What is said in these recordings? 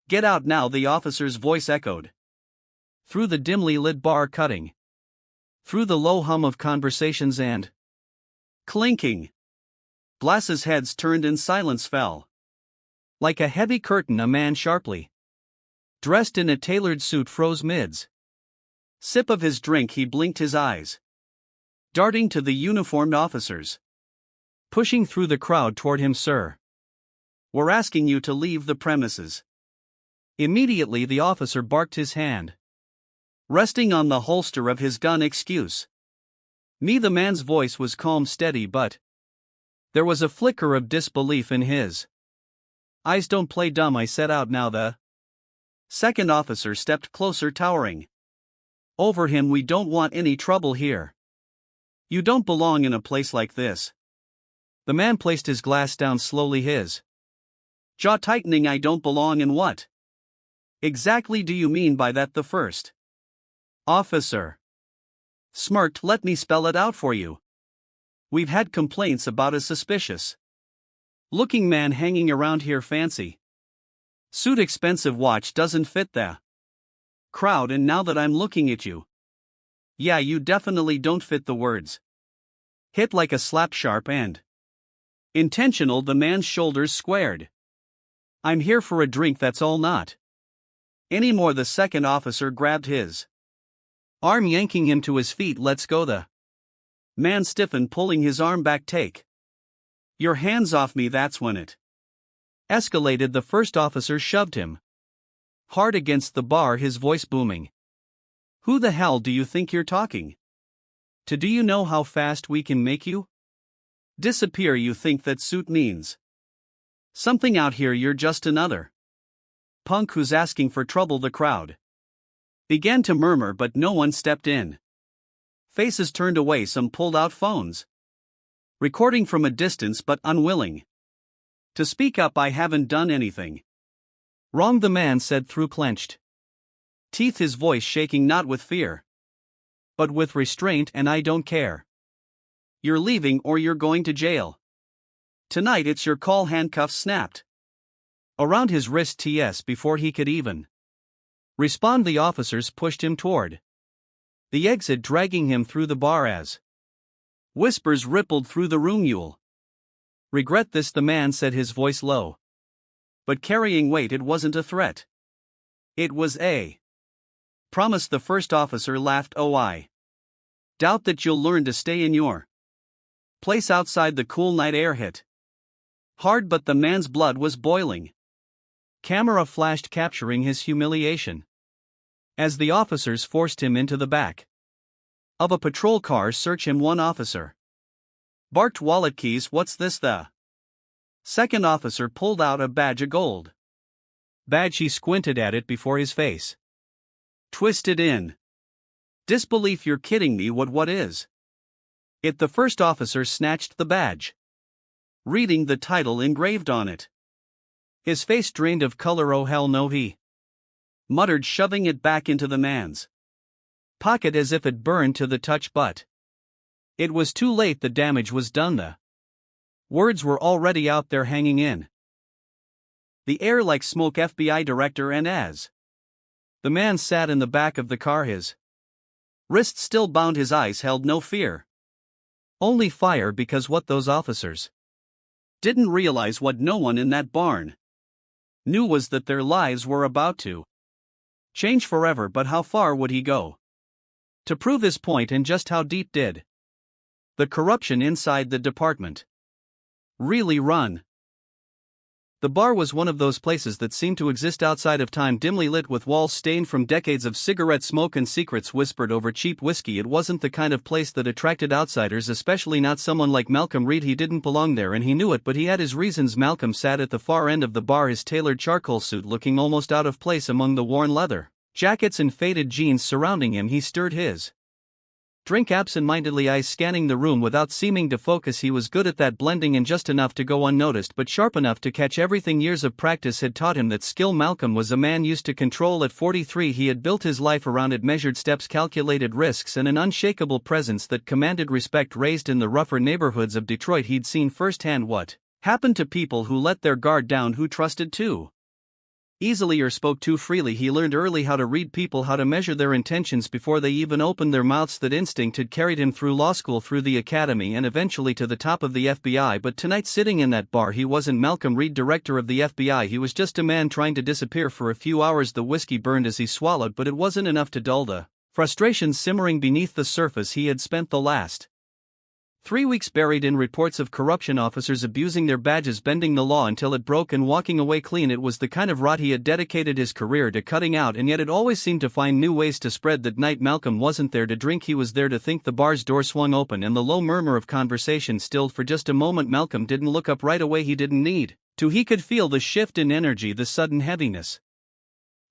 "Get out now," the officer's voice echoed. Through the dimly lit bar cutting. Through the low hum of conversations and clinking. Glasses heads turned and silence fell. Like a heavy curtain, a man sharply dressed in a tailored suit froze mids. Sip of his drink, he blinked his eyes, darting to the uniformed officers. Pushing through the crowd toward him. "Sir, we're asking you to leave the premises." Immediately the officer barked, his hand resting on the holster of his gun. "Excuse me." The man's voice was calm, steady, but there was a flicker of disbelief in his eyes. "Don't play dumb," I said out now. The second officer stepped closer, towering over him. "We don't want any trouble here. You don't belong in a place like this." The man placed his glass down slowly, his jaw tightening. "I don't belong in what exactly do you mean by that?" The first officer smirked. "Let me spell it out for you. We've had complaints about a suspicious looking man hanging around here. Fancy suit, expensive watch, doesn't fit the crowd, and now that I'm looking at you, yeah, you definitely don't fit." The words hit like a slap, sharp and intentional. The man's shoulders squared. "I'm here for a drink, that's all, not anymore." The second officer grabbed his arm, yanking him to his feet. "Let's go." The man stiffened, pulling his arm back. "Take your hands off me." That's when it escalated. The first officer shoved him hard against the bar, his voice booming. "Who the hell do you think you're talking to? Do you know how fast we can make you disappear? You think that suit means something out here? You're just another punk who's asking for trouble." The crowd began to murmur, but no one stepped in. Faces turned away, some pulled out phones, recording from a distance but unwilling to speak up. "I haven't done anything wrong," the man said through clenched teeth, his voice shaking not with fear but with restraint. "And I don't care. You're leaving or you're going to jail tonight. It's your call." Handcuffs snapped around his wrist. Before he could even respond, the officers pushed him toward the exit, dragging him through the bar as whispers rippled through the room. "You'll regret this," the man said, his voice low but carrying weight. It wasn't a threat, it was a promise. The first officer laughed. "Oh, I doubt that you'll learn to stay in your place." Outside, the cool night air hit hard, but the man's blood was boiling. Camera flashed, capturing his humiliation as the officers forced him into the back of a patrol car. "Search him," one officer barked. "Wallet, keys." "What's this?" The second officer pulled out a badge, a gold badge. He squinted at it before his face twisted in disbelief. "You're kidding me. What is it?" The first officer snatched the badge, reading the title engraved on it. His face drained of color. "Oh hell no," he muttered, shoving it back into the man's pocket as if it burned to the touch, but it was too late. The damage was done. The words were already out there, hanging in the air like smoke. "FBI director." And as the man sat in the back of the car, his wrists still bound, his eyes held no fear, only fire, because what those officers didn't realize, what no one in that barn knew, was that their lives were about to change forever. But how far would he go to prove his point, and just how deep did the corruption inside the department really run? The bar was one of those places that seemed to exist outside of time, dimly lit with walls stained from decades of cigarette smoke and secrets whispered over cheap whiskey. It wasn't the kind of place that attracted outsiders, especially not someone like Malcolm Reed. He didn't belong there, and he knew it, but he had his reasons. Malcolm sat at the far end of the bar, his tailored charcoal suit looking almost out of place among the worn leather jackets and faded jeans surrounding him. He stirred his drink absent-mindedly, eyes scanning the room without seeming to focus. He was good at that, blending in just enough to go unnoticed, but sharp enough to catch everything. Years of practice had taught him that skill. Malcolm was a man used to control. At 43, he had built his life around it, measured steps, calculated risks, and an unshakable presence that commanded respect. Raised in the rougher neighborhoods of Detroit, he'd seen firsthand what happened to people who let their guard down, who trusted too easily or spoke too freely. He learned early how to read people, how to measure their intentions before they even opened their mouths. That instinct had carried him through law school, through the academy, and eventually to the top of the FBI. But tonight, sitting in that bar, he wasn't Malcolm Reed, director of the FBI. He was just a man trying to disappear for a few hours. The whiskey burned as he swallowed, but it wasn't enough to dull the frustrations simmering beneath the surface. He had spent the last 3 weeks buried in reports of corruption, officers abusing their badges, bending the law until it broke, and walking away clean. It was the kind of rot he had dedicated his career to cutting out, and yet it always seemed to find new ways to spread. That night, Malcolm wasn't there to drink, he was there to think. The bar's door swung open and the low murmur of conversation stilled for just a moment. Malcolm didn't look up right away. He didn't need to. He could feel the shift in energy, the sudden heaviness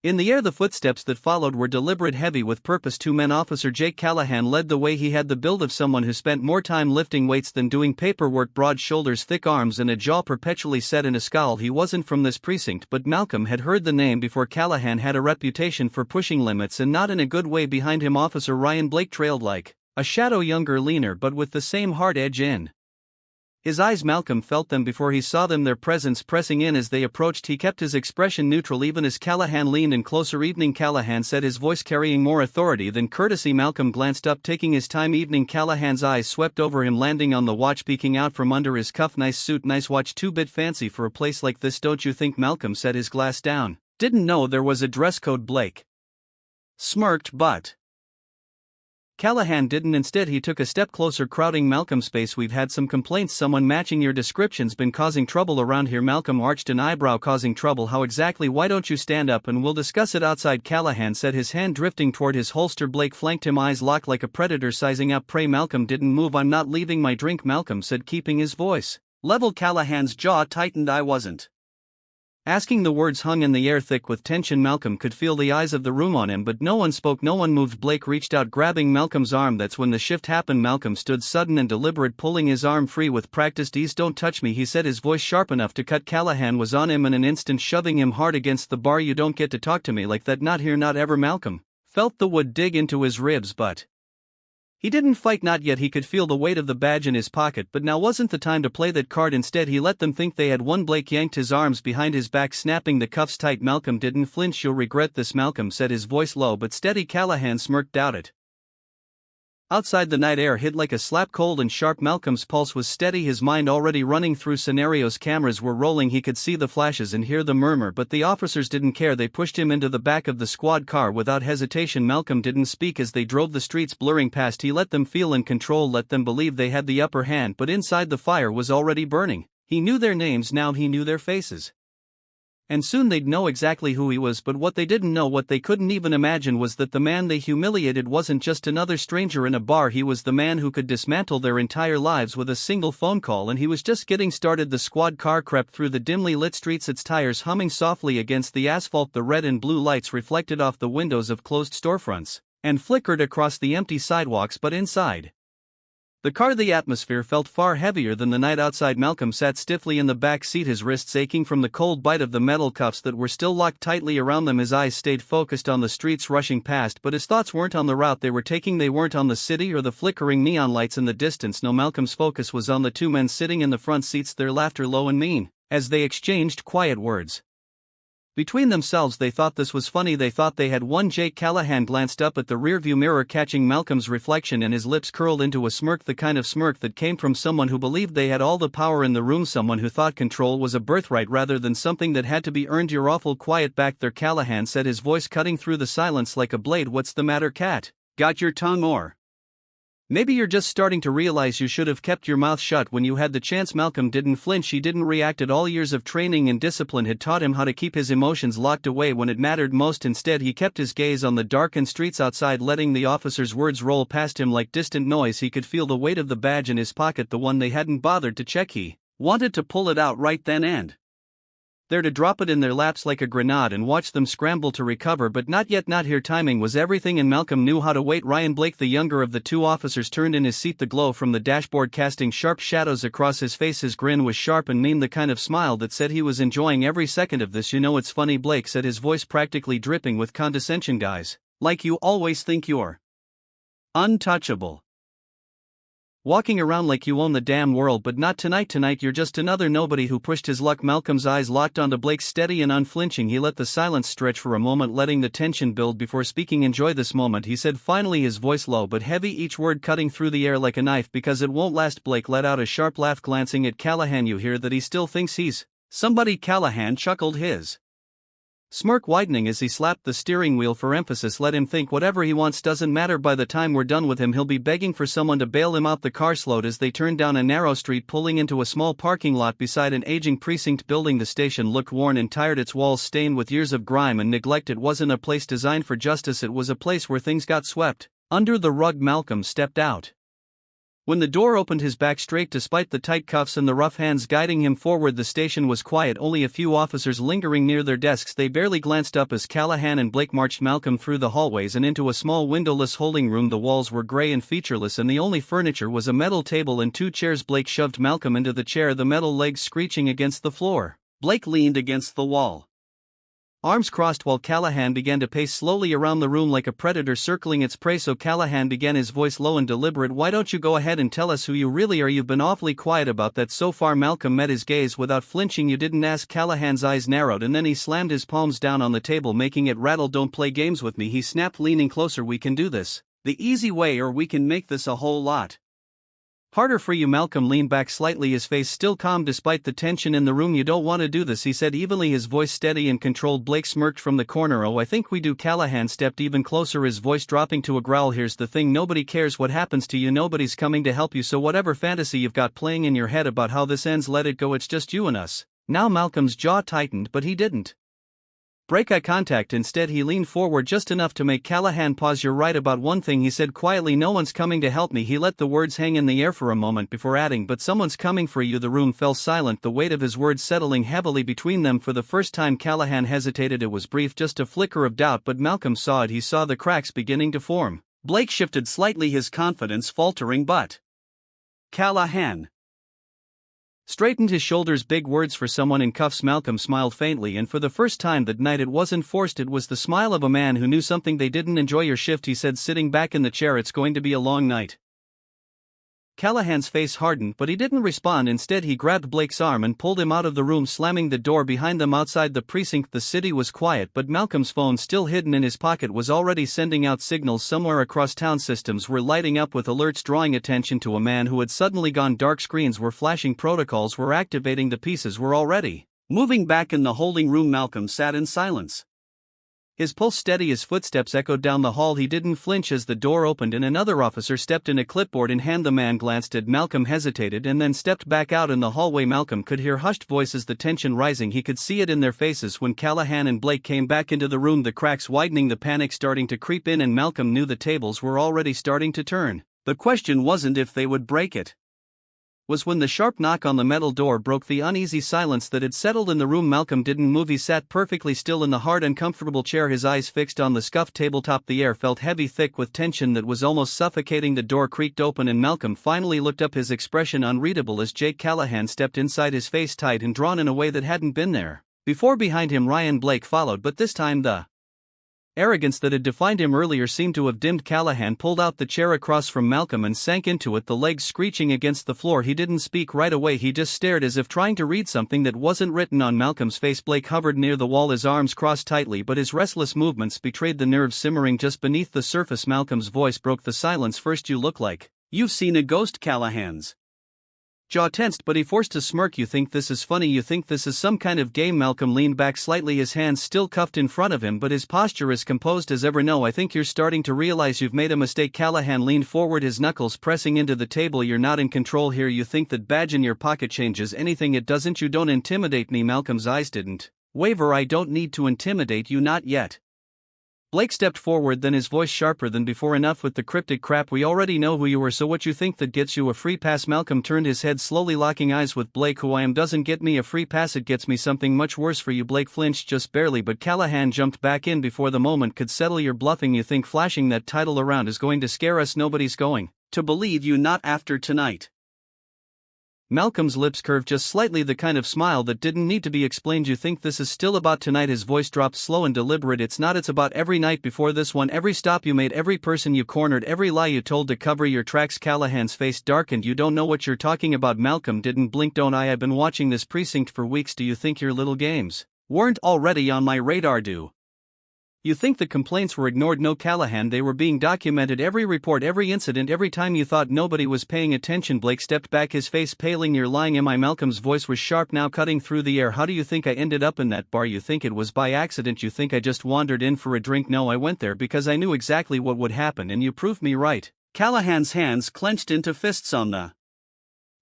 in the air. The footsteps that followed were deliberate, heavy with purpose. 2 men. Officer Jake Callahan led the way. He had the build of someone who spent more time lifting weights than doing paperwork. Broad shoulders, thick arms, and a jaw perpetually set in a scowl. He wasn't from this precinct, but Malcolm had heard the name before. Callahan had a reputation for pushing limits, and not in a good way. Behind him, Officer Ryan Blake trailed like a shadow, younger, leaner, but with the same hard edge in his eyes. Malcolm felt them before he saw them, their presence pressing in as they approached. He kept his expression neutral even as Callahan leaned in closer. Evening, Callahan said, his voice carrying more authority than courtesy. Malcolm glanced up, taking his time. Evening. Callahan's eyes swept over him, landing on the watch peeking out from under his cuff. Nice suit, nice watch, too bit fancy for a place like this, don't you think? Malcolm set his glass down. Didn't know there was a dress code. Blake smirked, but Callahan didn't. Instead, he took a step closer, crowding Malcolm's space. We've had some complaints. Someone matching your description's been causing trouble around here. Malcolm arched an eyebrow. Causing trouble? How exactly? Why don't you stand up and we'll discuss it outside? Callahan said, his hand drifting toward his holster. Blake flanked him, eyes locked like a predator sizing up prey. Malcolm didn't move. I'm not leaving my drink, Malcolm said, keeping his voice level. Callahan's jaw tightened. I wasn't asking. The words hung in the air, thick with tension. Malcolm could feel the eyes of the room on him, but no one spoke, no one moved. Blake reached out, grabbing Malcolm's arm. That's when the shift happened. Malcolm stood sudden and deliberate, pulling his arm free with practiced ease. Don't touch me, he said, his voice sharp enough to cut. Callahan was on him in an instant, shoving him hard against the bar. You don't get to talk to me like that, not here, not ever. Malcolm felt the wood dig into his ribs, but he didn't fight, not yet. He could feel the weight of the badge in his pocket, but now wasn't the time to play that card. Instead, he let them think they had won. Blake yanked his arms behind his back, snapping the cuffs tight. Malcolm didn't flinch. You'll regret this, Malcolm said, his voice low but steady. Callahan smirked. Doubt it. Outside, the night air hit like a slap, cold and sharp. Malcolm's pulse was steady, his mind already running through scenarios. Cameras were rolling, he could see the flashes and hear the murmur, but the officers didn't care. They pushed him into the back of the squad car without hesitation. Malcolm didn't speak as they drove the streets blurring past. He let them feel in control, let them believe they had the upper hand, but inside the fire was already burning. He knew their names now, he knew their faces. And soon they'd know exactly who he was. But what they didn't know, what they couldn't even imagine, was that the man they humiliated wasn't just another stranger in a bar. He was the man who could dismantle their entire lives with a single phone call, and he was just getting started. The squad car crept through the dimly lit streets, its tires humming softly against the asphalt. The red and blue lights reflected off the windows of closed storefronts and flickered across the empty sidewalks. But inside the car, the atmosphere felt far heavier than the night outside. Malcolm sat stiffly in the back seat, his wrists aching from the cold bite of the metal cuffs that were still locked tightly around them. His eyes stayed focused on the streets rushing past, but his thoughts weren't on the route they were taking. They weren't on the city or the flickering neon lights in the distance. No, Malcolm's focus was on the 2 men sitting in the front seats, their laughter low and mean, as they exchanged quiet words. Between themselves they thought this was funny, they thought they had won. Jake Callahan glanced up at the rearview mirror, catching Malcolm's reflection, and his lips curled into a smirk, the kind of smirk that came from someone who believed they had all the power in the room, someone who thought control was a birthright rather than something that had to be earned. You're awful quiet back there, Callahan said, his voice cutting through the silence like a blade. What's the matter, Cat? Got your tongue, or maybe you're just starting to realize you should have kept your mouth shut when you had the chance? Malcolm didn't flinch, he didn't react at all. Years of training and discipline had taught him how to keep his emotions locked away when it mattered most. Instead, he kept his gaze on the darkened streets outside, letting the officers' words roll past him like distant noise. He could feel the weight of the badge in his pocket, the one they hadn't bothered to check. He wanted to pull it out right then and there, to drop it in their laps like a grenade and watch them scramble to recover, but not yet, not here. Timing was everything, and Malcolm knew how to wait. Ryan Blake, the younger of the 2 officers, turned in his seat, the glow from the dashboard casting sharp shadows across his face. His grin was sharp and mean, the kind of smile that said he was enjoying every second of this. You know, it's funny, Blake said, his voice practically dripping with condescension. Guys like you always think you're untouchable. Walking around like you own the damn world, but not tonight. Tonight you're just another nobody who pushed his luck. Malcolm's eyes locked onto Blake, steady and unflinching. He let the silence stretch for a moment, letting the tension build before speaking. Enjoy this moment, he said finally, his voice low but heavy, each word cutting through the air like a knife. Because it won't last. Blake let out a sharp laugh, glancing at Callahan. You hear that he still thinks he's somebody? Callahan chuckled, his smirk widening as he slapped the steering wheel for emphasis. Let him think whatever he wants, doesn't matter. By the time we're done with him, he'll be begging for someone to bail him out. The car slowed as they turned down a narrow street, pulling into a small parking lot beside an aging precinct building. The station looked worn and tired, its walls stained with years of grime and neglect. It wasn't a place designed for justice, it was a place where things got swept under the rug. Malcolm stepped out. When the door opened, his back straight despite the tight cuffs and the rough hands guiding him forward. The station was quiet, only a few officers lingering near their desks. They barely glanced up as Callahan and Blake marched Malcolm through the hallways and into a small windowless holding room. The walls were gray and featureless, and the only furniture was a metal table and two chairs. Blake shoved Malcolm into the chair, the metal legs screeching against the floor. Blake leaned against the wall, arms crossed, while Callahan began to pace slowly around the room like a predator circling its prey. So Callahan began, his voice low and deliberate, why don't you go ahead and tell us who you really are? You've been awfully quiet about that so far. Malcolm met his gaze without flinching. You didn't ask. Callahan's eyes narrowed and then he slammed his palms down on the table, making it rattle. Don't play games with me, he snapped, leaning closer. We can do this the easy way, or we can make this a whole lot harder for you. Malcolm leaned back slightly, his face still calm despite the tension in the room. You don't want to do this, he said evenly, his voice steady and controlled. Blake smirked from the corner. Oh, I think we do. Callahan stepped even closer, his voice dropping to a growl. Here's the thing, nobody cares what happens to you, nobody's coming to help you, so whatever fantasy you've got playing in your head about how this ends, let it go. It's just you and us now. Malcolm's jaw tightened, but he didn't break eye contact. Instead, he leaned forward just enough to make Callahan pause. You're right about one thing, he said quietly, no one's coming to help me. He let the words hang in the air for a moment before adding, but someone's coming for you. The room fell silent, the weight of his words settling heavily between them. For the first time Callahan hesitated. It was brief, just a flicker of doubt, but Malcolm saw it. He saw the cracks beginning to form. Blake shifted slightly, his confidence faltering, but Callahan straightened his shoulders. Big words for someone in cuffs. Malcolm smiled faintly, and for the first time that night it wasn't forced. It was the smile of a man who knew something they didn't. Enjoy your shift, he said, sitting back in the chair. It's going to be a long night. Callahan's face hardened, but he didn't respond. Instead, he grabbed Blake's arm and pulled him out of the room, slamming the door behind them. Outside the precinct, the city was quiet, but Malcolm's phone, still hidden in his pocket, was already sending out signals somewhere across town. Systems were lighting up with alerts drawing attention to a man who had suddenly gone dark. Screens were flashing, protocols were activating, the pieces were already moving. Back in the holding room, Malcolm sat in silence, his pulse steady. His footsteps echoed down the hall. He didn't flinch as the door opened and another officer stepped in, a clipboard in hand. The man glanced at Malcolm, hesitated, and then stepped back out in the hallway. Malcolm could hear hushed voices, the tension rising. He could see it in their faces when Callahan and Blake came back into the room, the cracks widening, the panic starting to creep in, and Malcolm knew the tables were already starting to turn. The question wasn't if they would break it, was when the sharp knock on the metal door broke the uneasy silence that had settled in the room. Malcolm didn't move. He sat perfectly still in the hard, uncomfortable chair, his eyes fixed on the scuffed tabletop. The air felt heavy, thick with tension that was almost suffocating. The door creaked open and Malcolm finally looked up, his expression unreadable as Jake Callahan stepped inside, his face tight and drawn in a way that hadn't been there before. Behind him, Ryan Blake followed, but this time the arrogance that had defined him earlier seemed to have dimmed. Callahan pulled out the chair across from Malcolm and sank into it, the legs screeching against the floor. He didn't speak right away, he just stared as if trying to read something that wasn't written on Malcolm's face. Blake hovered near the wall, his arms crossed tightly, but his restless movements betrayed the nerves simmering just beneath the surface. Malcolm's voice broke the silence. First, you look like you've seen a ghost. Callahan's jaw tensed, but he forced a smirk. You think this is funny? You think this is some kind of game? Malcolm leaned back slightly, his hands still cuffed in front of him, but his posture as composed as ever. No, I think you're starting to realize you've made a mistake. Callahan leaned forward, his knuckles pressing into the table. You're not in control here. You think that badge in your pocket changes anything? It doesn't. You don't intimidate me. Malcolm's eyes didn't waver. I don't need to intimidate you, not yet. Blake stepped forward, then his voice sharper than before. Enough with the cryptic crap, we already know who you are, so what you think that gets you a free pass? Malcolm turned his head slowly, locking eyes with Blake. Who I am doesn't get me a free pass, it gets me something much worse for you. Blake flinched just barely, but Callahan jumped back in before the moment could settle. You're bluffing. You think flashing that title around is going to scare us? Nobody's going to believe you, not after tonight. Malcolm's lips curved just slightly, the kind of smile that didn't need to be explained. You think this is still about tonight? His voice dropped slow and deliberate. It's not, it's about every night before this one, every stop you made, every person you cornered, every lie you told to cover your tracks. Callahan's face darkened. You don't know what you're talking about. Malcolm didn't blink. Don't I? I've been watching this precinct for weeks. Do you think your little games weren't already on my radar? Do you think the complaints were ignored? No, Callahan, they were being documented. Every report, every incident, every time you thought nobody was paying attention. Blake stepped back, his face paling. You're lying. Am I? Malcolm's voice was sharp now, cutting through the air. How do you think I ended up in that bar? You think it was by accident? You think I just wandered in for a drink? No, I went there because I knew exactly what would happen, and you proved me right. Callahan's hands clenched into fists on the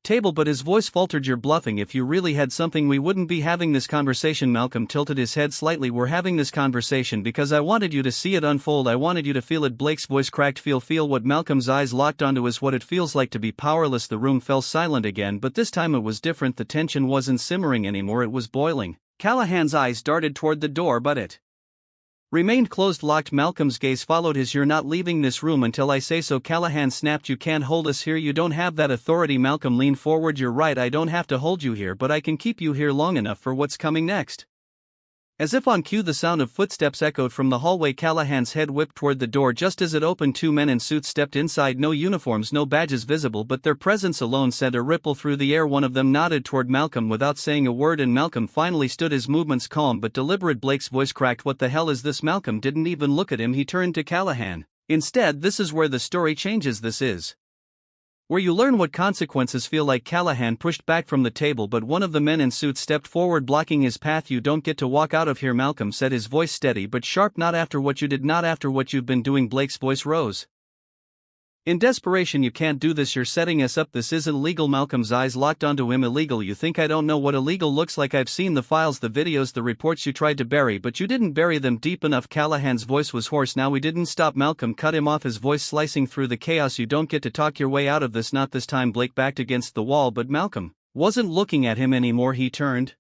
table, but his voice faltered. You're bluffing. If you really had something, we wouldn't be having this conversation. Malcolm tilted his head slightly. We're having this conversation because I wanted you to see it unfold. I wanted you to feel it. Blake's voice cracked. Feel what? Malcolm's eyes locked onto is what it feels like to be powerless. The room fell silent again, but this time it was different. The tension wasn't simmering anymore, it was boiling. Callahan's eyes darted toward the door, but it remained closed, locked. Malcolm's gaze followed his. You're not leaving this room until I say so. Callahan snapped. You can't hold us here. You don't have that authority. Malcolm leaned forward. You're right, I don't have to hold you here, but I can keep you here long enough for what's coming next. As if on cue, the sound of footsteps echoed from the hallway. Callahan's head whipped toward the door. Just as it opened, two men in suits stepped inside. No uniforms, no badges visible, but their presence alone sent a ripple through the air. One of them nodded toward Malcolm without saying a word, and Malcolm finally stood, his movements calm but deliberate. Blake's voice cracked. What the hell is this? Malcolm didn't even look at him. He turned to Callahan. Instead, this is where the story changes. This is where you learn what consequences feel like. Callahan pushed back from the table, but one of the men in suits stepped forward, blocking his path. You don't get to walk out of here, Malcolm said, his voice steady but sharp. Not after what you did, not after what you've been doing. Blake's voice rose in desperation. You can't do this. You're setting us up. This isn't legal. Malcolm's eyes locked onto him. Illegal? You think I don't know what illegal looks like? I've seen the files, the videos, the reports you tried to bury, but you didn't bury them deep enough. Callahan's voice was hoarse now. We didn't stop. Malcolm cut him off, his voice slicing through the chaos. You don't get to talk your way out of this. Not this time. Blake backed against the wall, but Malcolm wasn't looking at him anymore. He turned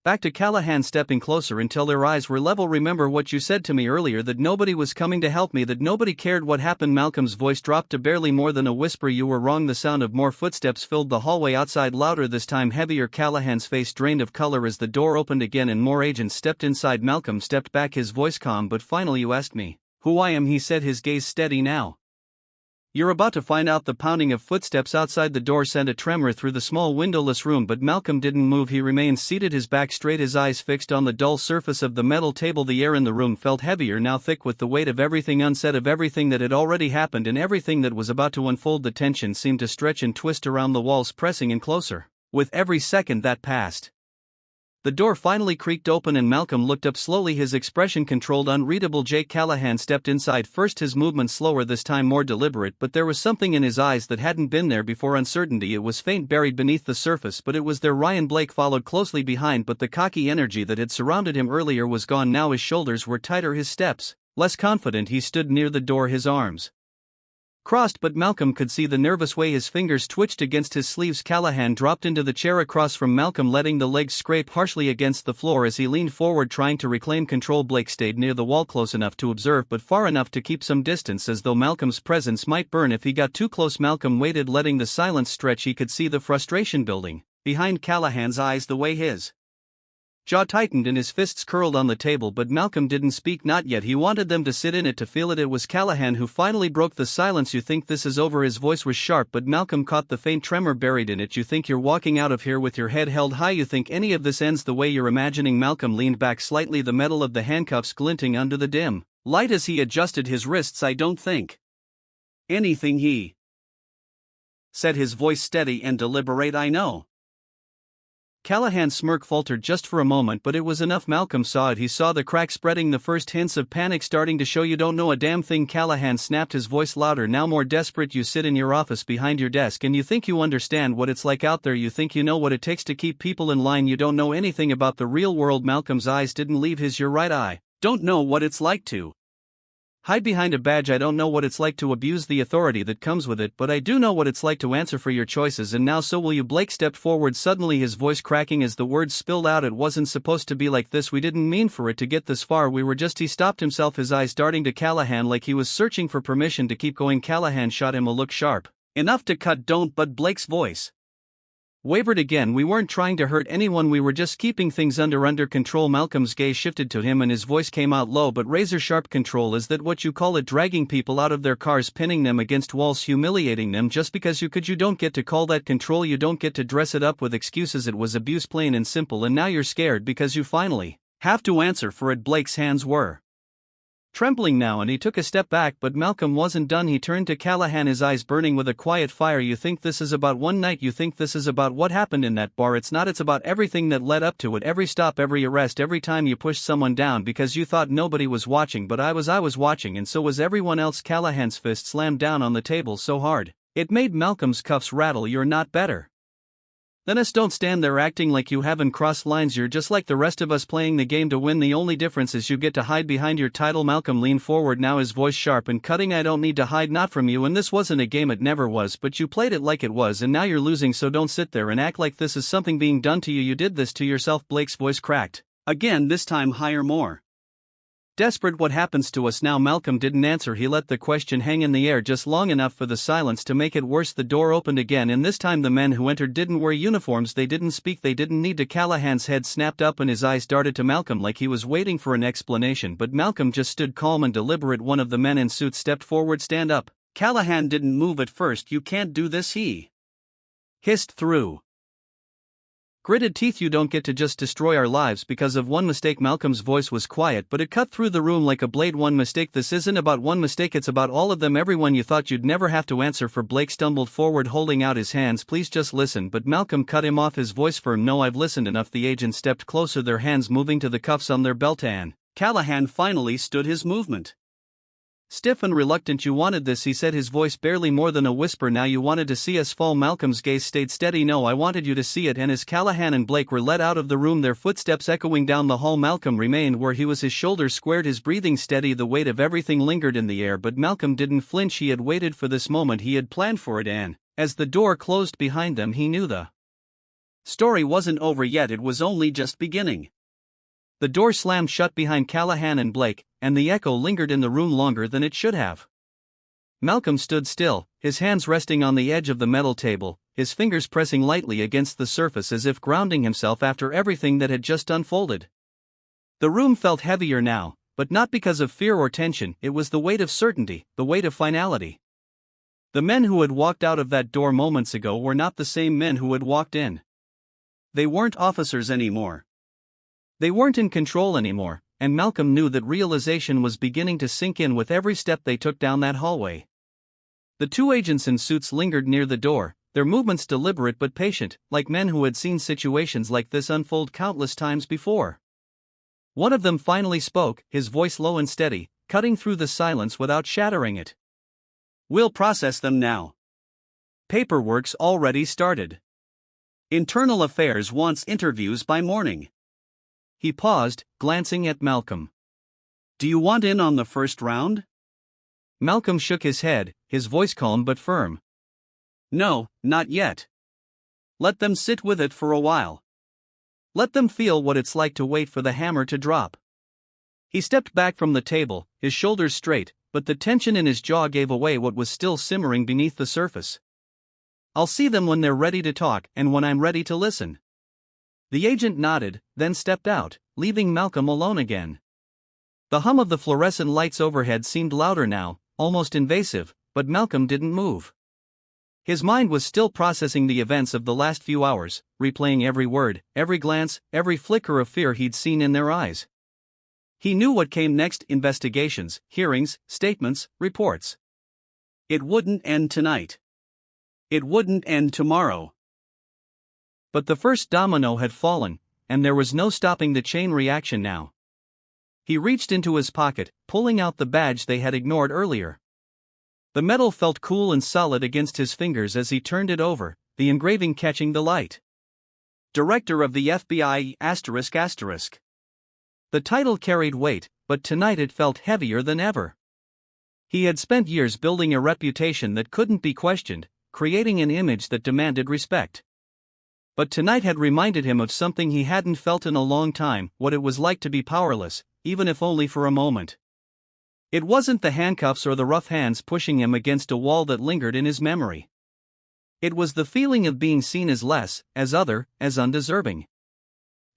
back to Callahan, stepping closer until their eyes were level. Remember what you said to me earlier, that nobody was coming to help me, that nobody cared. What happened? Malcolm's voice dropped to barely more than a whisper. You were wrong. The sound of more footsteps filled the hallway outside, louder this time, heavier. Callahan's face drained of color as the door opened again and more agents stepped inside. Malcolm stepped back, his voice calm but final. You asked me who I am, he said, his gaze steady now. You're about to find out. The pounding of footsteps outside the door sent a tremor through the small windowless room, but Malcolm didn't move. He remained seated, his back straight, his eyes fixed on the dull surface of the metal table. The air in the room felt heavier now, thick with the weight of everything unsaid, of everything that had already happened and everything that was about to unfold. The tension seemed to stretch and twist around the walls, pressing in closer with every second that passed. The door finally creaked open and Malcolm looked up slowly, his expression controlled, unreadable. Jake Callahan stepped inside first, his movement slower, this time more deliberate, but there was something in his eyes that hadn't been there before. Uncertainty. It was faint, buried beneath the surface, but it was there. Ryan Blake followed closely behind, but the cocky energy that had surrounded him earlier was gone now. His shoulders were tighter, his steps less confident. He stood near the door, his arms crossed, but Malcolm could see the nervous way his fingers twitched against his sleeves. Callahan dropped into the chair across from Malcolm, letting the legs scrape harshly against the floor as he leaned forward, trying to reclaim control. Blake stayed near the wall, close enough to observe but far enough to keep some distance, as though Malcolm's presence might burn if he got too close. Malcolm waited, letting the silence stretch. He could see the frustration building behind Callahan's eyes, the way his jaw tightened and his fists curled on the table, but Malcolm didn't speak, not yet. He wanted them to sit in it, to feel it. It was Callahan who finally broke the silence. You think this is over? His voice was sharp, but Malcolm caught the faint tremor buried in it. You think you're walking out of here with your head held high? You think any of this ends the way you're imagining? Malcolm leaned back slightly, the metal of the handcuffs glinting under the dim light as he adjusted his wrists. I don't think anything, he said, his voice steady and deliberate. I know. Callahan's smirk faltered just for a moment, but it was enough. Malcolm saw it. He saw the crack spreading, the first hints of panic starting to show. You don't know a damn thing, Callahan snapped, his voice louder, now more desperate. You sit in your office behind your desk and you think you understand what it's like out there. You think you know what it takes to keep people in line. You don't know anything about the real world. Malcolm's eyes didn't leave his. You're right, I don't know what it's like to hide behind a badge. I don't know what it's like to abuse the authority that comes with it, but I do know what it's like to answer for your choices, and now so will you. Blake stepped forward, suddenly his voice cracking as the words spilled out. It wasn't supposed to be like this. We didn't mean for it to get this far. We were just. He stopped himself, his eyes darting to Callahan like he was searching for permission to keep going. Callahan shot him a look sharp enough to cut. Don't. But Blake's voice Wavered again. We weren't trying to hurt anyone, we were just keeping things under control. Malcolm's gaze shifted to him and his voice came out low but razor sharp. Control, is that what you call it? Dragging people out of their cars, pinning them against walls, humiliating them just because you could? You don't get to call that control, you don't get to dress it up with excuses. It was abuse, plain and simple, and now you're scared because you finally have to answer for it. Blake's hands were trembling now and he took a step back, but Malcolm wasn't done. He turned to Callahan, his eyes burning with a quiet fire. You think this is about one night? You think this is about what happened in that bar? It's not. It's about everything that led up to it. Every stop, every arrest, every time you pushed someone down because you thought nobody was watching, but I was watching, and so was everyone else. Callahan's fist slammed down on the table so hard it made Malcolm's cuffs rattle. You're not better than us. Don't stand there acting like you haven't crossed lines. You're just like the rest of us, playing the game to win. The only difference is you get to hide behind your title. Malcolm leaned forward now, his voice sharp and cutting. I don't need to hide, not from you, and this wasn't a game. It never was, but you played it like it was, and now you're losing, so don't sit there and act like this is something being done to you. You did this to yourself. Blake's voice cracked again, this time higher, more desperate. What happens to us now? Malcolm didn't answer. He let the question hang in the air just long enough for the silence to make it worse. The door opened again, and this time the men who entered didn't wear uniforms. They didn't speak. They didn't need to. Callahan's head snapped up and his eyes darted to Malcolm like he was waiting for an explanation, but Malcolm just stood calm and deliberate. One of the men in suits stepped forward. Stand up. Callahan didn't move at first. You can't do this, he hissed through gritted teeth. You don't get to just destroy our lives because of one mistake. Malcolm's voice was quiet, but it cut through the room like a blade. One mistake. This isn't about one mistake, it's about all of them. Everyone you thought you'd never have to answer for. Blake stumbled forward, holding out his hands. Please just listen, but Malcolm cut him off, his voice firm. No, I've listened enough. The agent stepped closer, their hands moving to the cuffs on their belt, and Callahan finally stood, his movement stiff and reluctant. You wanted this, he said, his voice barely more than a whisper. Now you wanted to see us fall. Malcolm's gaze stayed steady. No, I wanted you to see it. And as Callahan and Blake were led out of the room, their footsteps echoing down the hall, Malcolm remained where he was, his shoulders squared, his breathing steady. The weight of everything lingered in the air, but Malcolm didn't flinch. He had waited for this moment, he had planned for it, and as the door closed behind them, he knew the story wasn't over yet. It was only just beginning. The door slammed shut behind Callahan and Blake, and the echo lingered in the room longer than it should have. Malcolm stood still, his hands resting on the edge of the metal table, his fingers pressing lightly against the surface as if grounding himself after everything that had just unfolded. The room felt heavier now, but not because of fear or tension. It was the weight of certainty, the weight of finality. The men who had walked out of that door moments ago were not the same men who had walked in. They weren't officers anymore. They weren't in control anymore, and Malcolm knew that realization was beginning to sink in with every step they took down that hallway. The two agents in suits lingered near the door, their movements deliberate but patient, like men who had seen situations like this unfold countless times before. One of them finally spoke, his voice low and steady, cutting through the silence without shattering it. We'll process them now. Paperwork's already started. Internal Affairs wants interviews by morning. He paused, glancing at Malcolm. Do you want in on the first round? Malcolm shook his head, his voice calm but firm. No, not yet. Let them sit with it for a while. Let them feel what it's like to wait for the hammer to drop. He stepped back from the table, his shoulders straight, but the tension in his jaw gave away what was still simmering beneath the surface. I'll see them when they're ready to talk and when I'm ready to listen. The agent nodded, then stepped out, leaving Malcolm alone again. The hum of the fluorescent lights overhead seemed louder now, almost invasive, but Malcolm didn't move. His mind was still processing the events of the last few hours, replaying every word, every glance, every flicker of fear he'd seen in their eyes. He knew what came next: investigations, hearings, statements, reports. It wouldn't end tonight. It wouldn't end tomorrow. But the first domino had fallen, and there was no stopping the chain reaction now. He reached into his pocket, pulling out the badge they had ignored earlier. The metal felt cool and solid against his fingers as he turned it over, the engraving catching the light. Director of the FBI ***. The title carried weight, but tonight it felt heavier than ever. He had spent years building a reputation that couldn't be questioned, creating an image that demanded respect. But tonight had reminded him of something he hadn't felt in a long time: what it was like to be powerless, even if only for a moment. It wasn't the handcuffs or the rough hands pushing him against a wall that lingered in his memory. It was the feeling of being seen as less, as other, as undeserving.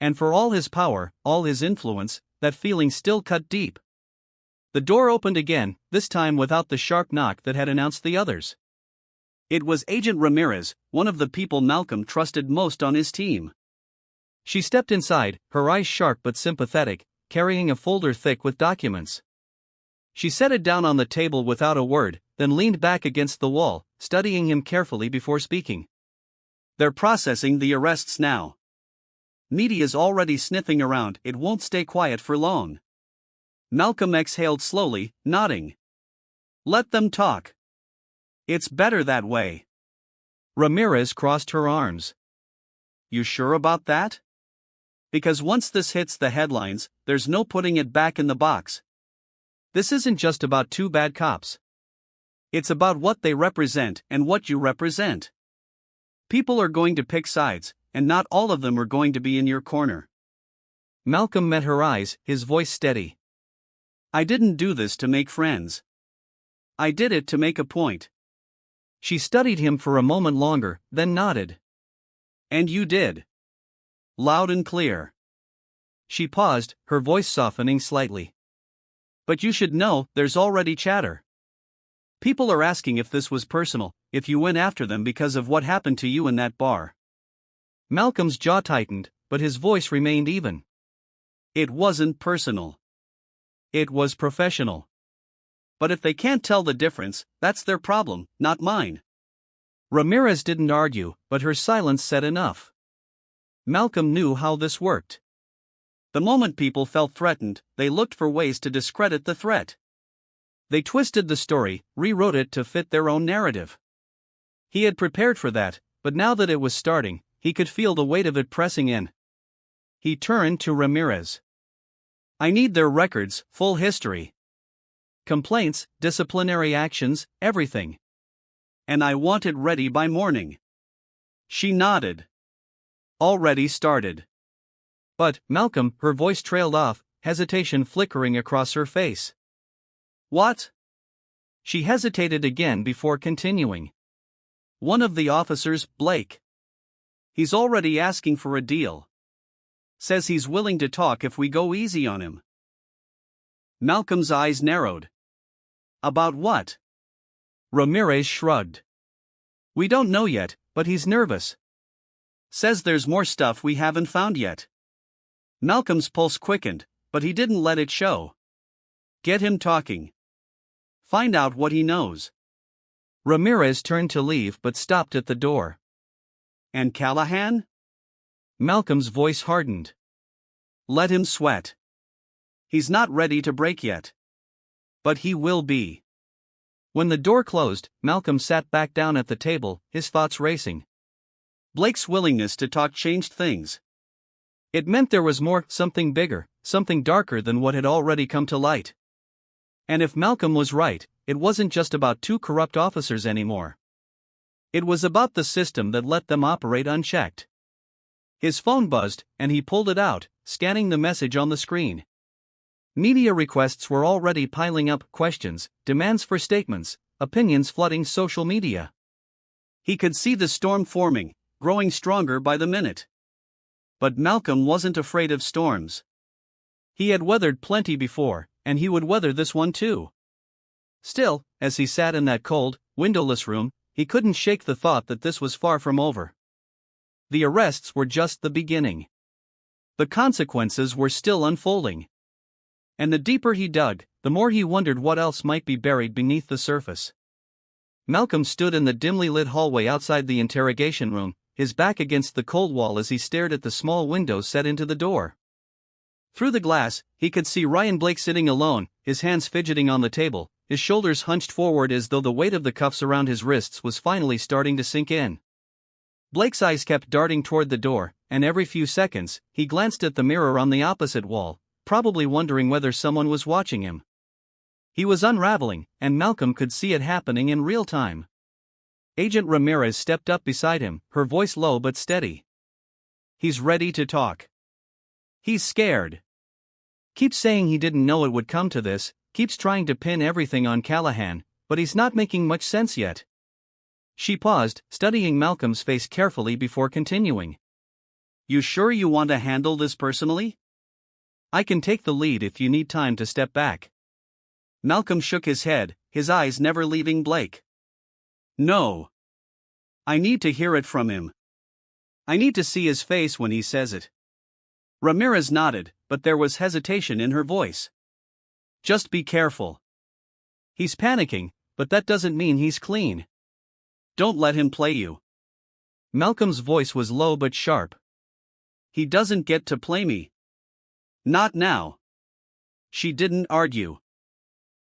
And for all his power, all his influence, that feeling still cut deep. The door opened again, this time without the sharp knock that had announced the others. It was Agent Ramirez, one of the people Malcolm trusted most on his team. She stepped inside, her eyes sharp but sympathetic, carrying a folder thick with documents. She set it down on the table without a word, then leaned back against the wall, studying him carefully before speaking. "They're processing the arrests now. Media's already sniffing around, it won't stay quiet for long." Malcolm exhaled slowly, nodding. "Let them talk. It's better that way." Ramirez crossed her arms. "You sure about that? Because once this hits the headlines, there's no putting it back in the box. This isn't just about two bad cops. It's about what they represent and what you represent. People are going to pick sides, and not all of them are going to be in your corner." Malcolm met her eyes, his voice steady. "I didn't do this to make friends. I did it to make a point." She studied him for a moment longer, then nodded. "And you did. Loud and clear." She paused, her voice softening slightly. "But you should know, there's already chatter. People are asking if this was personal, if you went after them because of what happened to you in that bar." Malcolm's jaw tightened, but his voice remained even. "It wasn't personal. It was professional. But if they can't tell the difference, that's their problem, not mine." Ramirez didn't argue, but her silence said enough. Malcolm knew how this worked. The moment people felt threatened, they looked for ways to discredit the threat. They twisted the story, rewrote it to fit their own narrative. He had prepared for that, but now that it was starting, he could feel the weight of it pressing in. He turned to Ramirez. "I need their records, full history. Complaints, disciplinary actions, everything. And I want it ready by morning." She nodded. "Already started." "But, Malcolm," her voice trailed off, hesitation flickering across her face. "What?" She hesitated again before continuing. "One of the officers, Blake. He's already asking for a deal. Says he's willing to talk if we go easy on him." Malcolm's eyes narrowed. "About what?" Ramirez shrugged. "We don't know yet, but he's nervous. Says there's more stuff we haven't found yet." Malcolm's pulse quickened, but he didn't let it show. "Get him talking. Find out what he knows." Ramirez turned to leave but stopped at the door. "And Callahan?" Malcolm's voice hardened. "Let him sweat. He's not ready to break yet. But he will be." When the door closed, Malcolm sat back down at the table, his thoughts racing. Blake's willingness to talk changed things. It meant there was more, something bigger, something darker than what had already come to light. And if Malcolm was right, it wasn't just about two corrupt officers anymore. It was about the system that let them operate unchecked. His phone buzzed, and he pulled it out, scanning the message on the screen. Media requests were already piling up, questions, demands for statements, opinions flooding social media. He could see the storm forming, growing stronger by the minute. But Malcolm wasn't afraid of storms. He had weathered plenty before, and he would weather this one too. Still, as he sat in that cold, windowless room, he couldn't shake the thought that this was far from over. The arrests were just the beginning. The consequences were still unfolding. And the deeper he dug, the more he wondered what else might be buried beneath the surface. Malcolm stood in the dimly lit hallway outside the interrogation room, his back against the cold wall as he stared at the small window set into the door. Through the glass, he could see Ryan Blake sitting alone, his hands fidgeting on the table, his shoulders hunched forward as though the weight of the cuffs around his wrists was finally starting to sink in. Blake's eyes kept darting toward the door, and every few seconds, he glanced at the mirror on the opposite wall, probably wondering whether someone was watching him. He was unraveling, and Malcolm could see it happening in real time. Agent Ramirez stepped up beside him, her voice low but steady. "He's ready to talk. He's scared. Keeps saying he didn't know it would come to this, keeps trying to pin everything on Callahan, but he's not making much sense yet." She paused, studying Malcolm's face carefully before continuing. You sure you want to handle this personally? I can take the lead if you need time to step back. Malcolm shook his head, his eyes never leaving Blake. No. I need to hear it from him. I need to see his face when he says it. Ramirez nodded, but there was hesitation in her voice. Just be careful. He's panicking, but that doesn't mean he's clean. Don't let him play you. Malcolm's voice was low but sharp. He doesn't get to play me. Not now. She didn't argue.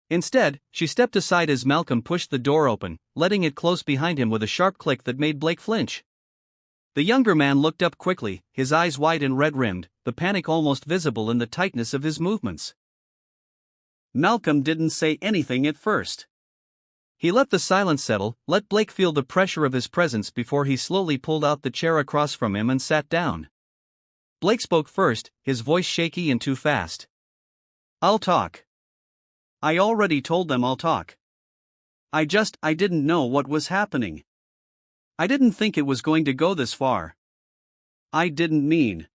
Instead, she stepped aside as Malcolm pushed the door open, letting it close behind him with a sharp click that made Blake flinch. The younger man looked up quickly, his eyes wide and red-rimmed, the panic almost visible in the tightness of his movements. Malcolm didn't say anything at first. He let the silence settle, let Blake feel the pressure of his presence before he slowly pulled out the chair across from him and sat down. Blake spoke first, his voice shaky and too fast. I'll talk. I already told them I'll talk. I didn't know what was happening. I didn't think it was going to go this far. I didn't mean.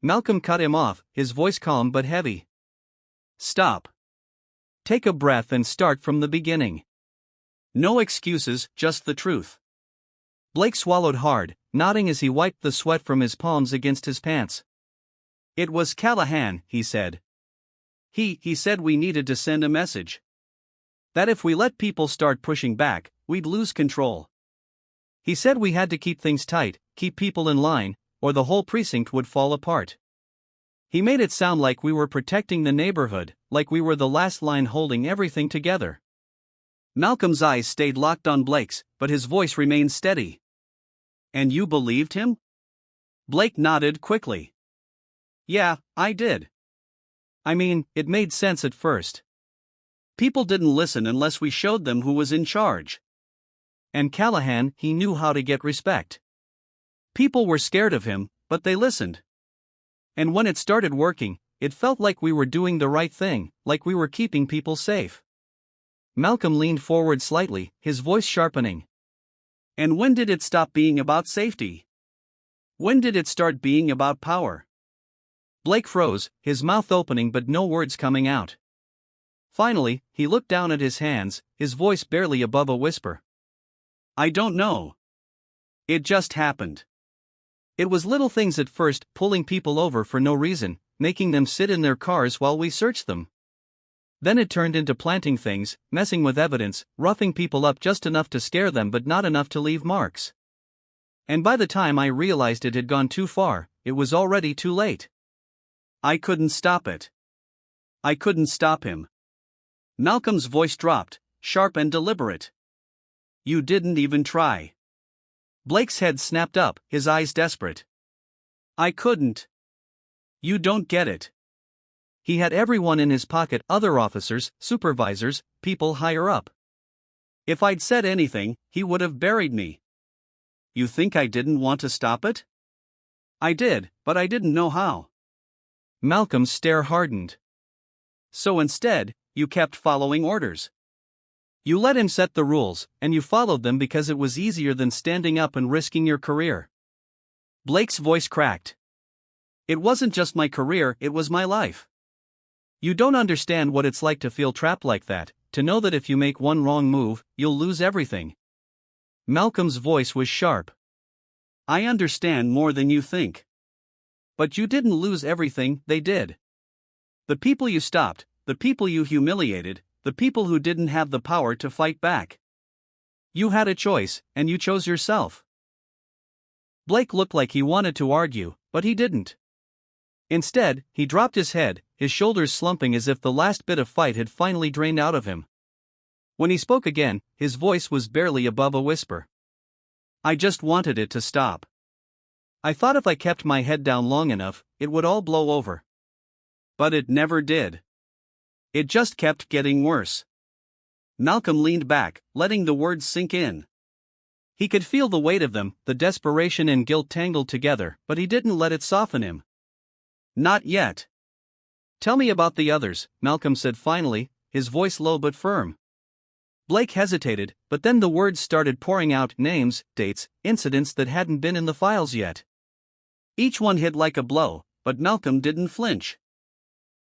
Malcolm cut him off, his voice calm but heavy. Stop. Take a breath and start from the beginning. No excuses, just the truth. Blake swallowed hard, nodding as he wiped the sweat from his palms against his pants. It was Callahan, he said. He said we needed to send a message. That if we let people start pushing back, we'd lose control. He said we had to keep things tight, keep people in line, or the whole precinct would fall apart. He made it sound like we were protecting the neighborhood, like we were the last line holding everything together. Malcolm's eyes stayed locked on Blake's, but his voice remained steady. And you believed him? Blake nodded quickly. Yeah, I did. I mean, it made sense at first. People didn't listen unless we showed them who was in charge. And Callahan, he knew how to get respect. People were scared of him, but they listened. And when it started working, it felt like we were doing the right thing, like we were keeping people safe. Malcolm leaned forward slightly, his voice sharpening. And when did it stop being about safety? When did it start being about power? Blake froze, his mouth opening but no words coming out. Finally, he looked down at his hands, his voice barely above a whisper. I don't know. It just happened. It was little things at first, pulling people over for no reason, making them sit in their cars while we searched them. Then it turned into planting things, messing with evidence, roughing people up just enough to scare them but not enough to leave marks. And by the time I realized it had gone too far, it was already too late. I couldn't stop it. I couldn't stop him. Malcolm's voice dropped, sharp and deliberate. You didn't even try. Blake's head snapped up, his eyes desperate. I couldn't. You don't get it. He had everyone in his pocket, other officers, supervisors, people higher up. If I'd said anything, he would have buried me. You think I didn't want to stop it? I did, but I didn't know how. Malcolm's stare hardened. So instead, you kept following orders. You let him set the rules, and you followed them because it was easier than standing up and risking your career. Blake's voice cracked. It wasn't just my career, it was my life. You don't understand what it's like to feel trapped like that, to know that if you make one wrong move, you'll lose everything. Malcolm's voice was sharp. I understand more than you think. But you didn't lose everything, they did. The people you stopped, the people you humiliated, the people who didn't have the power to fight back. You had a choice, and you chose yourself. Blake looked like he wanted to argue, but he didn't. Instead, he dropped his head, his shoulders slumping as if the last bit of fight had finally drained out of him. When he spoke again, his voice was barely above a whisper. I just wanted it to stop. I thought if I kept my head down long enough, it would all blow over. But it never did. It just kept getting worse. Malcolm leaned back, letting the words sink in. He could feel the weight of them, the desperation and guilt tangled together, but he didn't let it soften him. Not yet. Tell me about the others, Malcolm said finally, his voice low but firm. Blake hesitated, but then the words started pouring out: names, dates, incidents that hadn't been in the files yet. Each one hit like a blow, but Malcolm didn't flinch.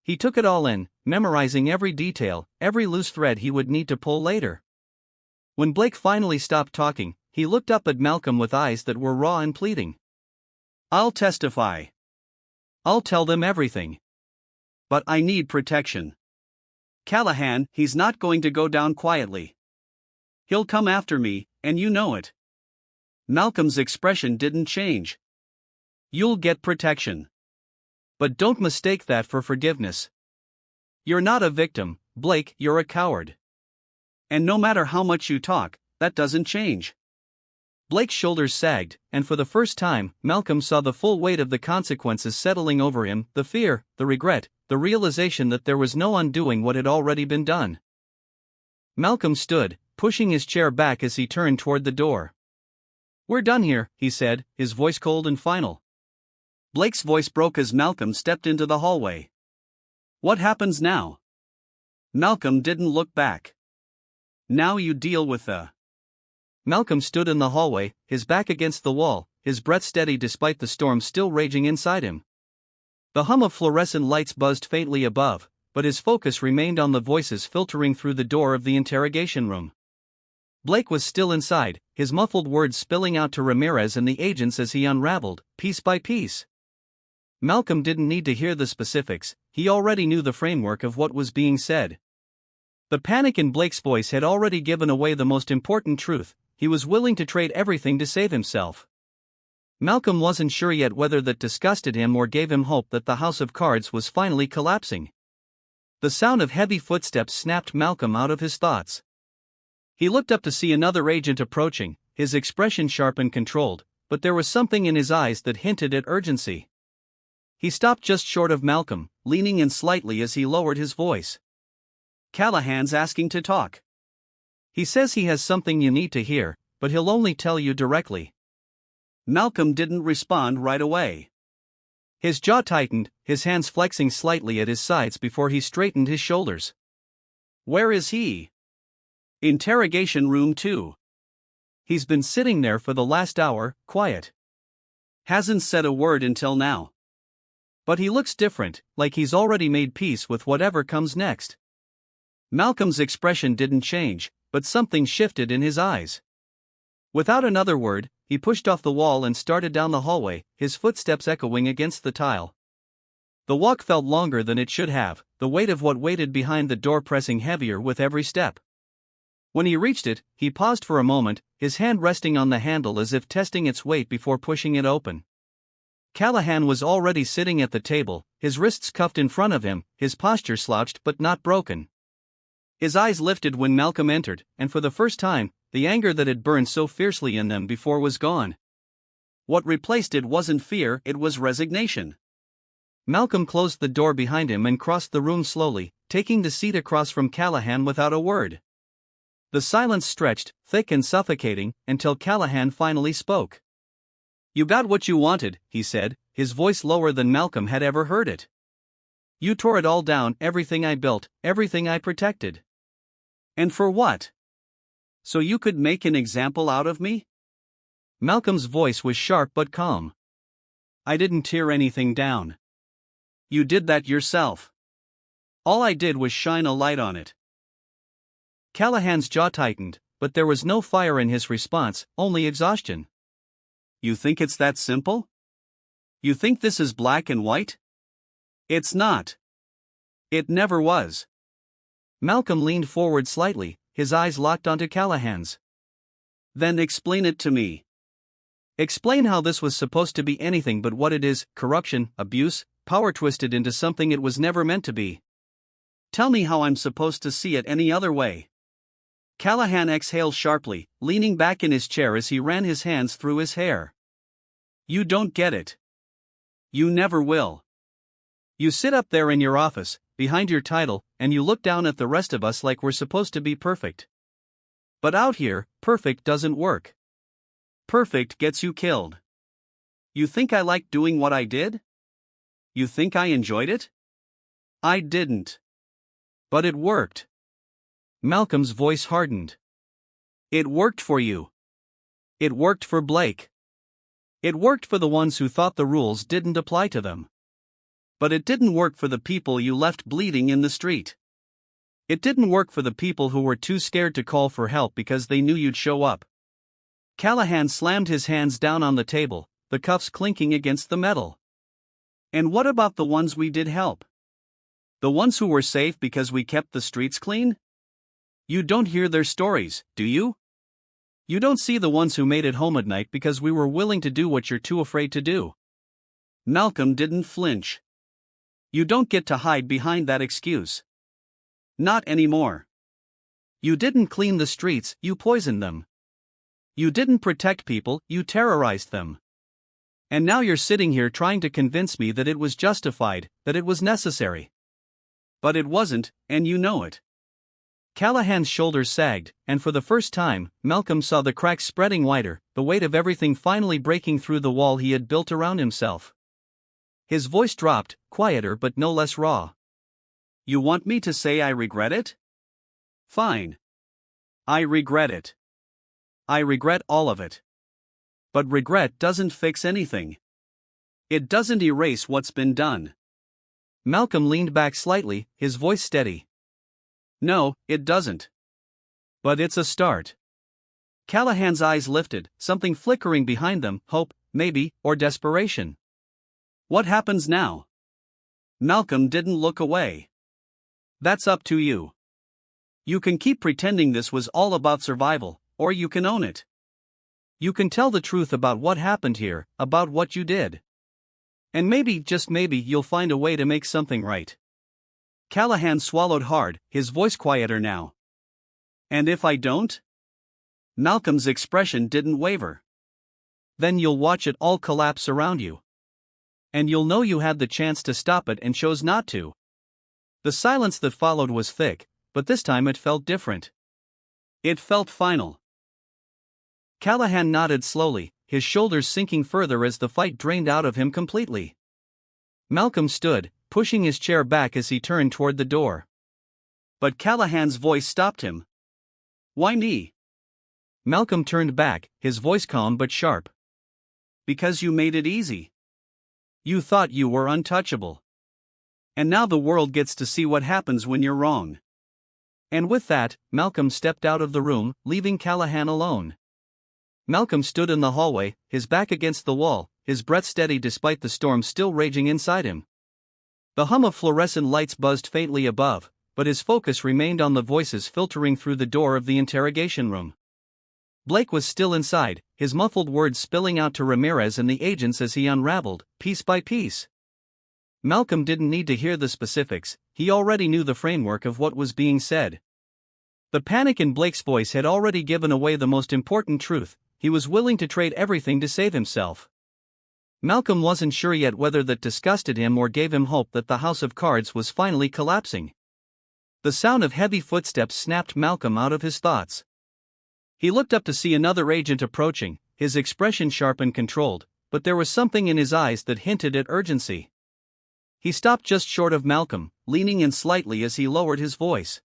He took it all in, memorizing every detail, every loose thread he would need to pull later. When Blake finally stopped talking, he looked up at Malcolm with eyes that were raw and pleading. "I'll testify. I'll tell them everything. But I need protection. Callahan, he's not going to go down quietly. He'll come after me, and you know it." Malcolm's expression didn't change. "You'll get protection. But don't mistake that for forgiveness. You're not a victim, Blake, you're a coward. And no matter how much you talk, that doesn't change." Blake's shoulders sagged, and for the first time, Malcolm saw the full weight of the consequences settling over him: the fear, the regret, the realization that there was no undoing what had already been done. Malcolm stood, pushing his chair back as he turned toward the door. "We're done here," he said, his voice cold and final. Blake's voice broke as Malcolm stepped into the hallway. "What happens now?" Malcolm didn't look back. "Now you deal with the..." Malcolm stood in the hallway, his back against the wall, his breath steady despite the storm still raging inside him. The hum of fluorescent lights buzzed faintly above, but his focus remained on the voices filtering through the door of the interrogation room. Blake was still inside, his muffled words spilling out to Ramirez and the agents as he unraveled, piece by piece. Malcolm didn't need to hear the specifics, he already knew the framework of what was being said. The panic in Blake's voice had already given away the most important truth: he was willing to trade everything to save himself. Malcolm wasn't sure yet whether that disgusted him or gave him hope that the house of cards was finally collapsing. The sound of heavy footsteps snapped Malcolm out of his thoughts. He looked up to see another agent approaching, his expression sharp and controlled, but there was something in his eyes that hinted at urgency. He stopped just short of Malcolm, leaning in slightly as he lowered his voice. "Callahan's asking to talk. He says he has something you need to hear, but he'll only tell you directly." Malcolm didn't respond right away. His jaw tightened, his hands flexing slightly at his sides before he straightened his shoulders. "Where is he?" "Interrogation room 2. He's been sitting there for the last hour, quiet. Hasn't said a word until now. But he looks different, like he's already made peace with whatever comes next." Malcolm's expression didn't change, but something shifted in his eyes. Without another word, he pushed off the wall and started down the hallway, his footsteps echoing against the tile. The walk felt longer than it should have, the weight of what waited behind the door pressing heavier with every step. When he reached it, he paused for a moment, his hand resting on the handle as if testing its weight before pushing it open. Callahan was already sitting at the table, his wrists cuffed in front of him, his posture slouched but not broken. His eyes lifted when Malcolm entered, and for the first time, the anger that had burned so fiercely in them before was gone. What replaced it wasn't fear, it was resignation. Malcolm closed the door behind him and crossed the room slowly, taking the seat across from Callahan without a word. The silence stretched, thick and suffocating, until Callahan finally spoke. "You got what you wanted," he said, his voice lower than Malcolm had ever heard it. "You tore it all down, everything I built, everything I protected. And for what? So you could make an example out of me?" Malcolm's voice was sharp but calm. "I didn't tear anything down. You did that yourself. All I did was shine a light on it." Callahan's jaw tightened, but there was no fire in his response, only exhaustion. "You think it's that simple? You think this is black and white? It's not. It never was." Malcolm leaned forward slightly, his eyes locked onto Callahan's. "Then explain it to me. Explain how this was supposed to be anything but what it is: corruption, abuse, power twisted into something it was never meant to be. Tell me how I'm supposed to see it any other way." Callahan exhaled sharply, leaning back in his chair as he ran his hands through his hair. "You don't get it. You never will. You sit up there in your office, behind your title, and you look down at the rest of us like we're supposed to be perfect. But out here, perfect doesn't work. Perfect gets you killed. You think I liked doing what I did? You think I enjoyed it? I didn't. But it worked. Malcolm's voice hardened. It worked for you. It worked for Blake. It worked for the ones who thought the rules didn't apply to them. But it didn't work for the people you left bleeding in the street. It didn't work for the people who were too scared to call for help because they knew you'd show up. Callahan slammed his hands down on the table, the cuffs clinking against the metal. And what about the ones we did help? The ones who were safe because we kept the streets clean? You don't hear their stories, do you? You don't see the ones who made it home at night because we were willing to do what you're too afraid to do. Malcolm didn't flinch. You don't get to hide behind that excuse. Not anymore. You didn't clean the streets, you poisoned them. You didn't protect people, you terrorized them. And now you're sitting here trying to convince me that it was justified, that it was necessary. But it wasn't, and you know it. Callahan's shoulders sagged, and for the first time, Malcolm saw the cracks spreading wider, the weight of everything finally breaking through the wall he had built around himself. His voice dropped, quieter but no less raw. You want me to say I regret it? Fine. I regret it. I regret all of it. But regret doesn't fix anything. It doesn't erase what's been done. Malcolm leaned back slightly, his voice steady. No, it doesn't. But it's a start. Callahan's eyes lifted, something flickering behind them, hope, maybe, or desperation. What happens now? Malcolm didn't look away. That's up to you. You can keep pretending this was all about survival, or you can own it. You can tell the truth about what happened here, about what you did. And maybe, just maybe, you'll find a way to make something right. Callahan swallowed hard, his voice quieter now. And if I don't? Malcolm's expression didn't waver. Then you'll watch it all collapse around you. And you'll know you had the chance to stop it and chose not to. The silence that followed was thick, but this time it felt different. It felt final. Callahan nodded slowly, his shoulders sinking further as the fight drained out of him completely. Malcolm stood, pushing his chair back as he turned toward the door. But Callahan's voice stopped him. Why me? Malcolm turned back, his voice calm but sharp. Because you made it easy. You thought you were untouchable. And now the world gets to see what happens when you're wrong. And with that, Malcolm stepped out of the room, leaving Callahan alone. Malcolm stood in the hallway, his back against the wall, his breath steady despite the storm still raging inside him. The hum of fluorescent lights buzzed faintly above, but his focus remained on the voices filtering through the door of the interrogation room. Blake was still inside, his muffled words spilling out to Ramirez and the agents as he unraveled, piece by piece. Malcolm didn't need to hear the specifics, he already knew the framework of what was being said. The panic in Blake's voice had already given away the most important truth: he was willing to trade everything to save himself. Malcolm wasn't sure yet whether that disgusted him or gave him hope that the house of cards was finally collapsing. The sound of heavy footsteps snapped Malcolm out of his thoughts. He looked up to see another agent approaching, his expression sharp and controlled, but there was something in his eyes that hinted at urgency. He stopped just short of Malcolm, leaning in slightly as he lowered his voice.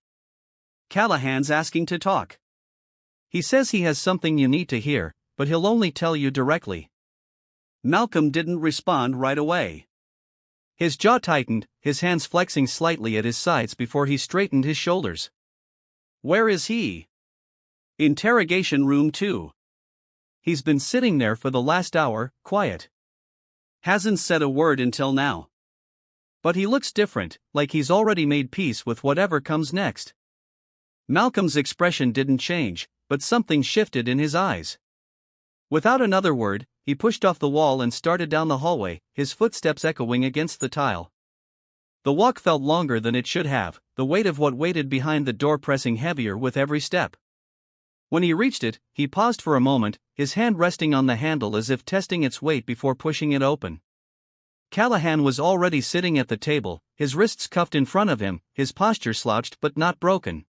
Callahan's asking to talk. He says he has something you need to hear, but he'll only tell you directly. Malcolm didn't respond right away. His jaw tightened, his hands flexing slightly at his sides before he straightened his shoulders. Where is he? Interrogation room 2. He's been sitting there for the last hour, quiet. Hasn't said a word until now. But he looks different, like he's already made peace with whatever comes next. Malcolm's expression didn't change, but something shifted in his eyes. Without another word, he pushed off the wall and started down the hallway, his footsteps echoing against the tile. The walk felt longer than it should have, the weight of what waited behind the door pressing heavier with every step. When he reached it, he paused for a moment, his hand resting on the handle as if testing its weight before pushing it open. Callahan was already sitting at the table, his wrists cuffed in front of him, his posture slouched but not broken.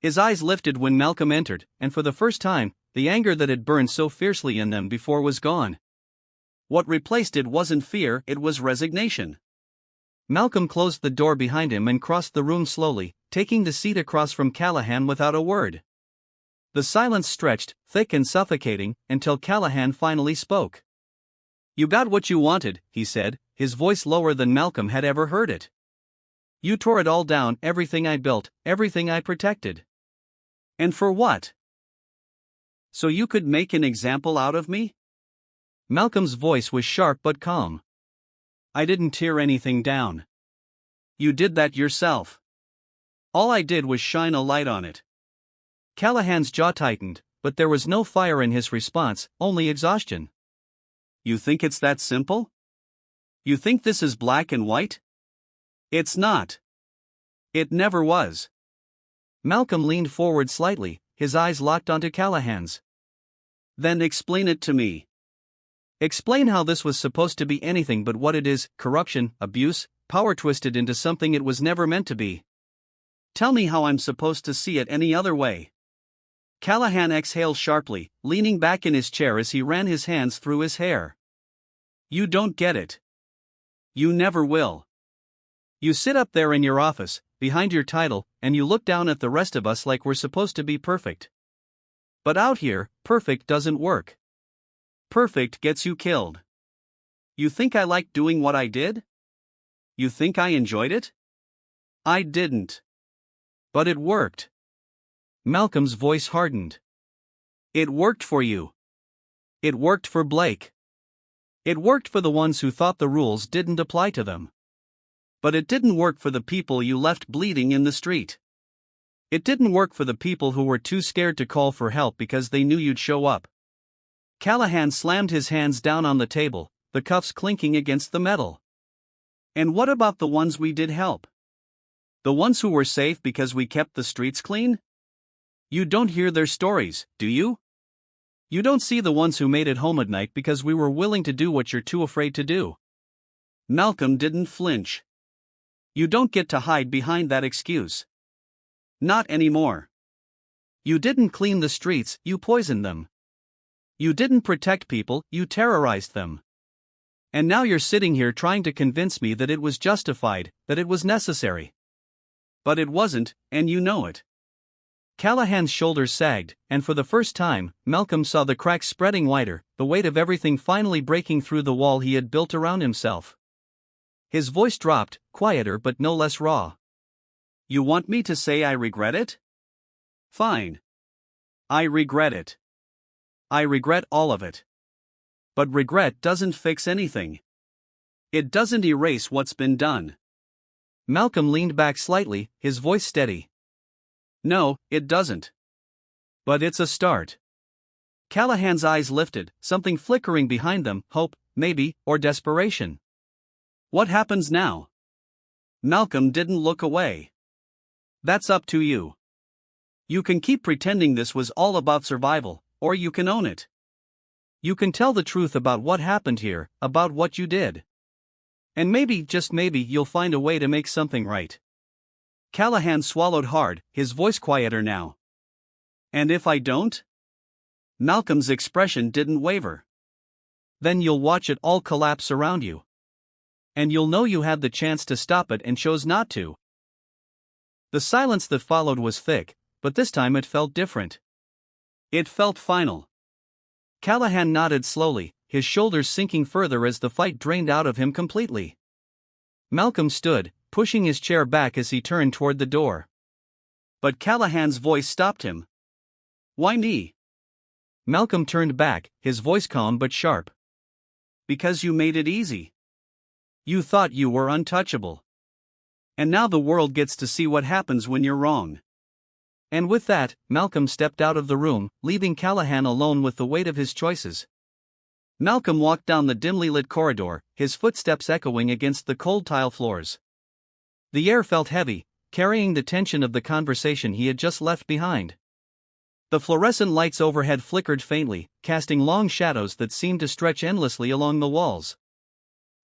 His eyes lifted when Malcolm entered, and for the first time, the anger that had burned so fiercely in them before was gone. What replaced it wasn't fear, it was resignation. Malcolm closed the door behind him and crossed the room slowly, taking the seat across from Callahan without a word. The silence stretched, thick and suffocating, until Callahan finally spoke. "You got what you wanted," he said, his voice lower than Malcolm had ever heard it. "You tore it all down, everything I built, everything I protected. And for what? So you could make an example out of me?" Malcolm's voice was sharp but calm. "I didn't tear anything down. You did that yourself. All I did was shine a light on it." Callahan's jaw tightened, but there was no fire in his response, only exhaustion. "You think it's that simple? You think this is black and white? It's not. It never was." Malcolm leaned forward slightly, his eyes locked onto Callahan's. "Then explain it to me. Explain how this was supposed to be anything but what it is: corruption, abuse, power twisted into something it was never meant to be. Tell me how I'm supposed to see it any other way." Callahan exhaled sharply, leaning back in his chair as he ran his hands through his hair. "You don't get it. You never will. You sit up there in your office, behind your title, and you look down at the rest of us like we're supposed to be perfect. But out here, perfect doesn't work. Perfect gets you killed. You think I liked doing what I did? You think I enjoyed it? I didn't. But it worked." Malcolm's voice hardened. "It worked for you. It worked for Blake. It worked for the ones who thought the rules didn't apply to them. But it didn't work for the people you left bleeding in the street. It didn't work for the people who were too scared to call for help because they knew you'd show up." Callahan slammed his hands down on the table, the cuffs clinking against the metal. "And what about the ones we did help? The ones who were safe because we kept the streets clean? You don't hear their stories, do you? You don't see the ones who made it home at night because we were willing to do what you're too afraid to do." Malcolm didn't flinch. "You don't get to hide behind that excuse. Not anymore. You didn't clean the streets, you poisoned them. You didn't protect people, you terrorized them. And now you're sitting here trying to convince me that it was justified, that it was necessary. But it wasn't, and you know it." Callahan's shoulders sagged, and for the first time, Malcolm saw the cracks spreading wider, the weight of everything finally breaking through the wall he had built around himself. His voice dropped, quieter but no less raw. "You want me to say I regret it? Fine. I regret it. I regret all of it. But regret doesn't fix anything. It doesn't erase what's been done." Malcolm leaned back slightly, his voice steady. "No, it doesn't. But it's a start." Callahan's eyes lifted, something flickering behind them, hope, maybe, or desperation. "What happens now?" Malcolm didn't look away. "That's up to you. You can keep pretending this was all about survival, or you can own it. You can tell the truth about what happened here, about what you did. And maybe, just maybe, you'll find a way to make something right." Callahan swallowed hard, his voice quieter now. "And if I don't?" Malcolm's expression didn't waver. "Then you'll watch it all collapse around you. And you'll know you had the chance to stop it and chose not to." The silence that followed was thick, but this time it felt different. It felt final. Callahan nodded slowly, his shoulders sinking further as the fight drained out of him completely. Malcolm stood, pushing his chair back as he turned toward the door. But Callahan's voice stopped him. "Why me?" Malcolm turned back, his voice calm but sharp. "Because you made it easy. You thought you were untouchable. And now the world gets to see what happens when you're wrong." And with that, Malcolm stepped out of the room, leaving Callahan alone with the weight of his choices. Malcolm walked down the dimly lit corridor, his footsteps echoing against the cold tile floors. The air felt heavy, carrying the tension of the conversation he had just left behind. The fluorescent lights overhead flickered faintly, casting long shadows that seemed to stretch endlessly along the walls.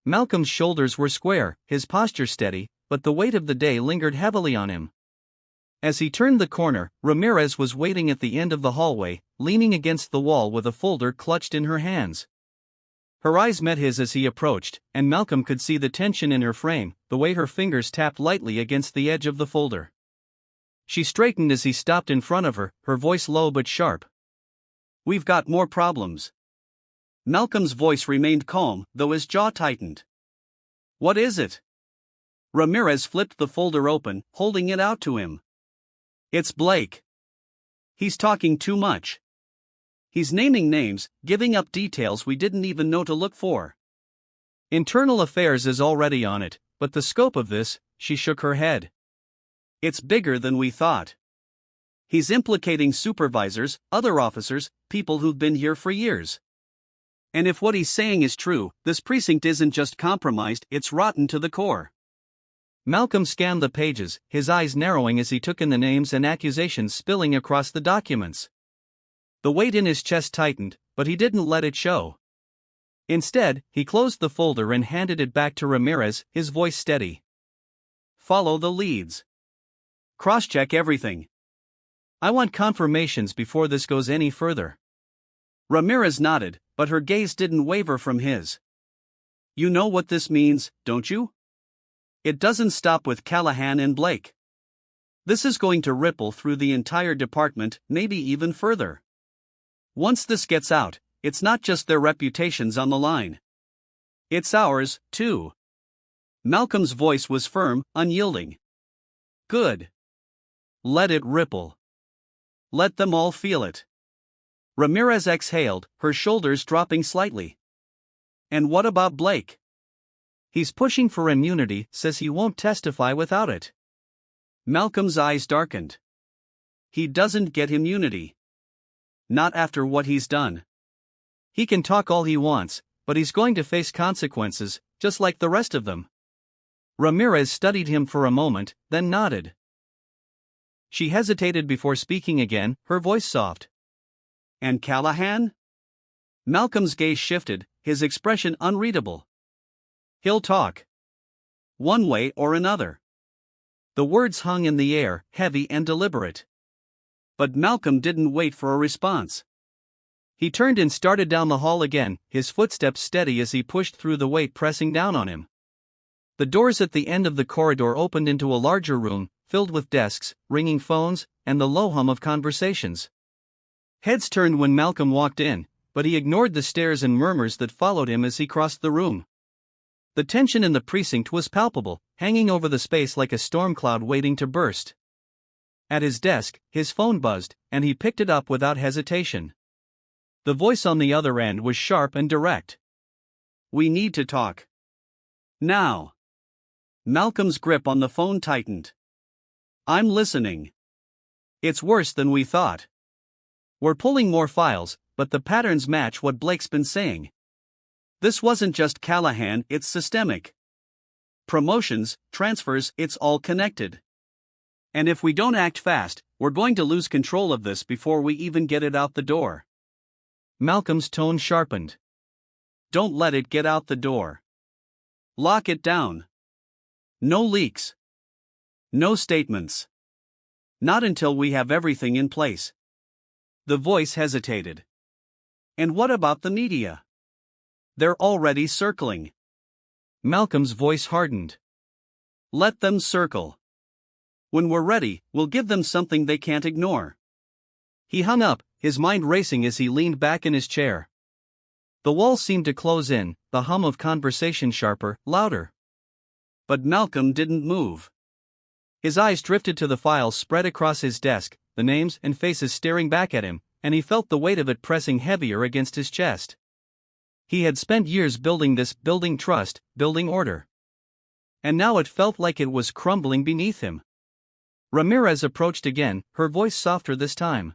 Malcolm's shoulders were square, his posture steady, but the weight of the day lingered heavily on him. As he turned the corner, Ramirez was waiting at the end of the hallway, leaning against the wall with a folder clutched in her hands. Her eyes met his as he approached, and Malcolm could see the tension in her frame, the way her fingers tapped lightly against the edge of the folder. She straightened as he stopped in front of her, her voice low but sharp. "We've got more problems." Malcolm's voice remained calm, though his jaw tightened. "What is it?" Ramirez flipped the folder open, holding it out to him. "It's Blake. He's talking too much. He's naming names, giving up details we didn't even know to look for. Internal Affairs is already on it, but the scope of this," she shook her head. "It's bigger than we thought. He's implicating supervisors, other officers, people who've been here for years. And if what he's saying is true, this precinct isn't just compromised, it's rotten to the core." Malcolm scanned the pages, his eyes narrowing as he took in the names and accusations spilling across the documents. The weight in his chest tightened, but he didn't let it show. Instead, he closed the folder and handed it back to Ramirez, his voice steady. "Follow the leads. Cross-check everything. I want confirmations before this goes any further." Ramirez nodded, but her gaze didn't waver from his. "You know what this means, don't you? It doesn't stop with Callahan and Blake. This is going to ripple through the entire department, maybe even further. Once this gets out, it's not just their reputations on the line. It's ours, too." Malcolm's voice was firm, unyielding. "Good. Let it ripple. Let them all feel it." Ramirez exhaled, her shoulders dropping slightly. "And what about Blake?" "He's pushing for immunity, says he won't testify without it." Malcolm's eyes darkened. "He doesn't get immunity. Not after what he's done. He can talk all he wants, but he's going to face consequences, just like the rest of them." Ramirez studied him for a moment, then nodded. She hesitated before speaking again, her voice soft. "And Callahan?" Malcolm's gaze shifted, his expression unreadable. "He'll talk. One way or another." The words hung in the air, heavy and deliberate. But Malcolm didn't wait for a response. He turned and started down the hall again, his footsteps steady as he pushed through the weight pressing down on him. The doors at the end of the corridor opened into a larger room, filled with desks, ringing phones, and the low hum of conversations. Heads turned when Malcolm walked in, but he ignored the stares and murmurs that followed him as he crossed the room. The tension in the precinct was palpable, hanging over the space like a storm cloud waiting to burst. At his desk, his phone buzzed, and he picked it up without hesitation. The voice on the other end was sharp and direct. "We need to talk. Now." Malcolm's grip on the phone tightened. "I'm listening. It's worse than we thought. We're pulling more files, but the patterns match what Blake's been saying. This wasn't just Callahan, it's systemic. Promotions, transfers, it's all connected. And if we don't act fast, we're going to lose control of this before we even get it out the door." Malcolm's tone sharpened. "Don't let it get out the door. Lock it down. No leaks. No statements. Not until we have everything in place." The voice hesitated. "And what about the media? They're already circling." Malcolm's voice hardened. "Let them circle. When we're ready, we'll give them something they can't ignore." He hung up, his mind racing as he leaned back in his chair. The walls seemed to close in, the hum of conversation sharper, louder. But Malcolm didn't move. His eyes drifted to the files spread across his desk, the names and faces staring back at him, and he felt the weight of it pressing heavier against his chest. He had spent years building this, building trust, building order. And now it felt like it was crumbling beneath him. Ramirez approached again, her voice softer this time.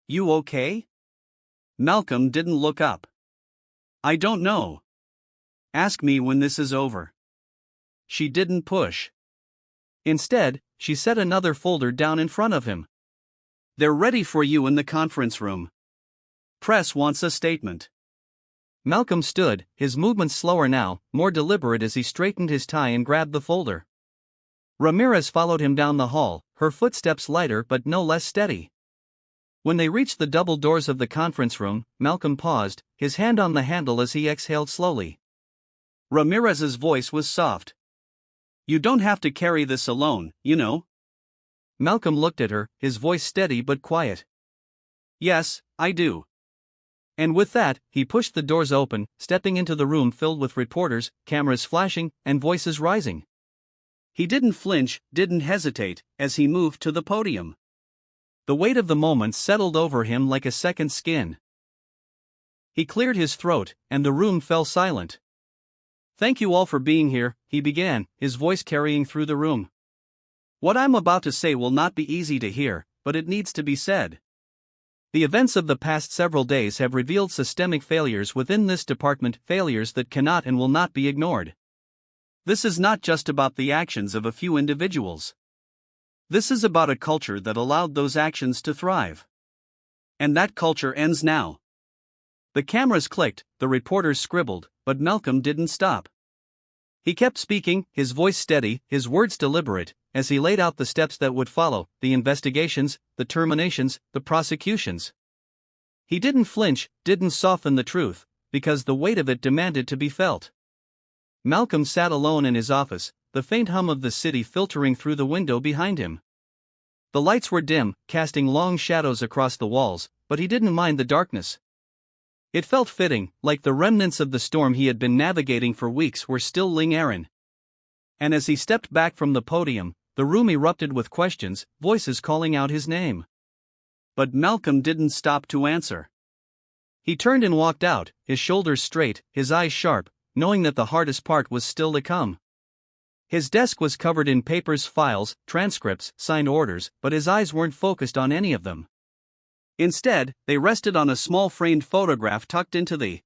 "You okay?" Malcolm didn't look up. "I don't know. Ask me when this is over." She didn't push. Instead, she set another folder down in front of him. "They're ready for you in the conference room. Press wants a statement." Malcolm stood, his movements slower now, more deliberate as he straightened his tie and grabbed the folder. Ramirez followed him down the hall, her footsteps lighter but no less steady. When they reached the double doors of the conference room, Malcolm paused, his hand on the handle as he exhaled slowly. Ramirez's voice was soft. "You don't have to carry this alone, you know." Malcolm looked at her, his voice steady but quiet. "Yes, I do." And with that, he pushed the doors open, stepping into the room filled with reporters, cameras flashing, and voices rising. He didn't flinch, didn't hesitate, as he moved to the podium. The weight of the moment settled over him like a second skin. He cleared his throat, and the room fell silent. "Thank you all for being here," he began, his voice carrying through the room. "What I'm about to say will not be easy to hear, but it needs to be said. The events of the past several days have revealed systemic failures within this department, failures that cannot and will not be ignored. This is not just about the actions of a few individuals. This is about a culture that allowed those actions to thrive. And that culture ends now." The cameras clicked, the reporters scribbled, but Malcolm didn't stop. He kept speaking, his voice steady, his words deliberate, as he laid out the steps that would follow: the investigations, the terminations, the prosecutions. He didn't flinch, didn't soften the truth, because the weight of it demanded to be felt. Malcolm sat alone in his office, the faint hum of the city filtering through the window behind him. The lights were dim, casting long shadows across the walls, but he didn't mind the darkness. It felt fitting, like the remnants of the storm he had been navigating for weeks were still lingering. And as he stepped back from the podium, the room erupted with questions, voices calling out his name. But Malcolm didn't stop to answer. He turned and walked out, his shoulders straight, his eyes sharp, knowing that the hardest part was still to come. His desk was covered in papers, files, transcripts, signed orders, but his eyes weren't focused on any of them. Instead, they rested on a small framed photograph tucked into the